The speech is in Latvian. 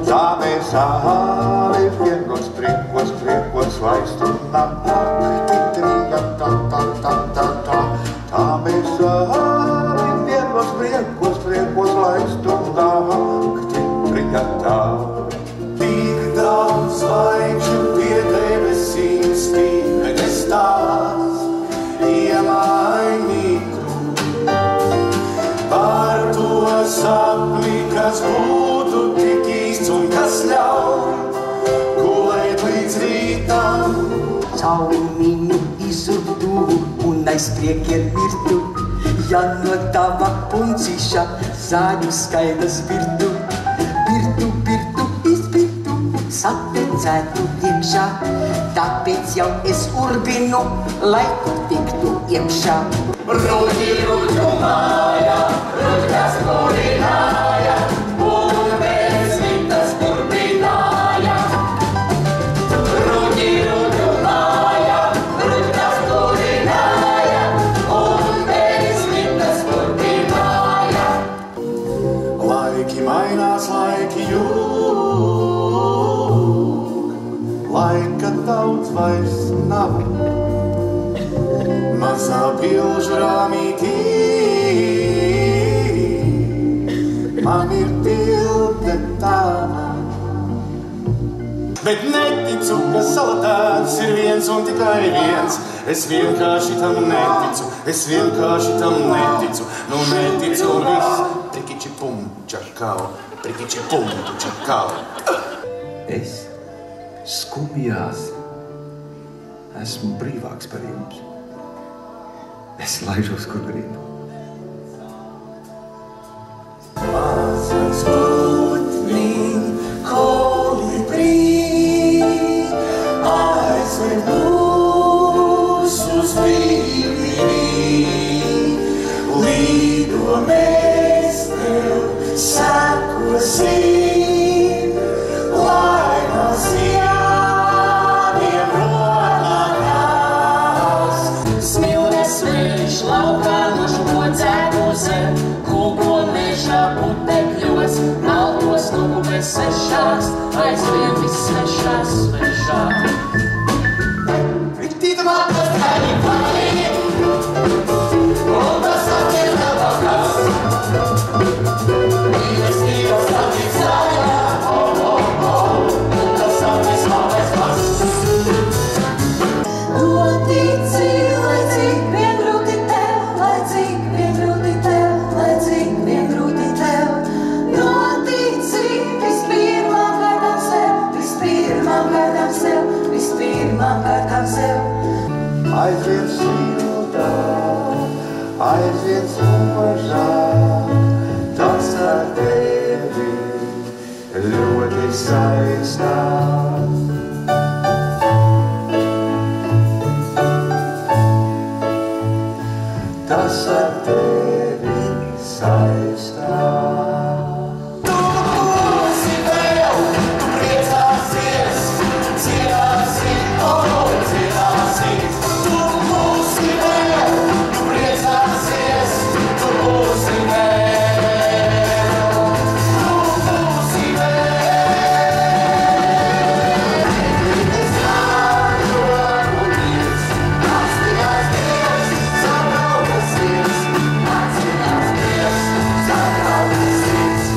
Tā mēs abi vienos priekos laistam nakti trījam, tā. Tā mēs abi vienos priekos laistam nakti trījam. Tik daudz zvaigžņu pie debesīm spīd, es tās iemainītu par to sapni, kas būtu tik īsts un kas ļauj gulēt līdz rītam. Caumiņu izurdu un aiz priekiem mirtu, ja no tava punciša zāļu skaitas virtu, izpirtu, sapedzētu iekšā, tāpēc jau es urbinu, lai tiktu iekšā. Ruģi ruģu māja, ruģas kurināja, un bez mitas kurbināja. Ruģi ruģu māja, ruģas kurināja, un bez mitas kurbināja. Laiki mainās, laiki jūg, laika daudz vairs nav. Mazā pilžu rāmītī man ir tilde tava. Bet neticu, ka salatēts ir viens un tikai viens. Es vienkārši tam neticu, Nu neticu viss. Prikiči pum, čakau. Es skumjās esmu brīvāks par jums. Es laižos, kur gribu. Mazas putniņ, kolibrī, aizved mūs uz brīvību. Līdo mēs tev sekosim, lai no ziediem nonākās. Smildes vējš laukā nošpodzētu zem, kūko mežā putekļos, maltos nūbes svešās, aizvien viss svešā. Riktīt mākos tēļi pārī, un tas atviena bakas. Mīlestības atvies zājā, un tas atvies mākais pas. Notici, lai cik vien grūti tev, lai cik vien grūti tev, lai cik vien grūti tev. Notici, vispirmām kārtām sev. Aizvien siltā, aizvien spožāk, tas ar tevi ļoti saistās. Tas ar tevi saistās. Tu būsi vēl, tu priecāsies, dziedāsi, dziedāsi. Tu būsi vēl, tu priecāsies, tu būsi vēl, tu būsi vēl. Es nāku agumies, apstīgās Dievs, sabraukas sirds, atcinās Dievs, sabraukas sirds.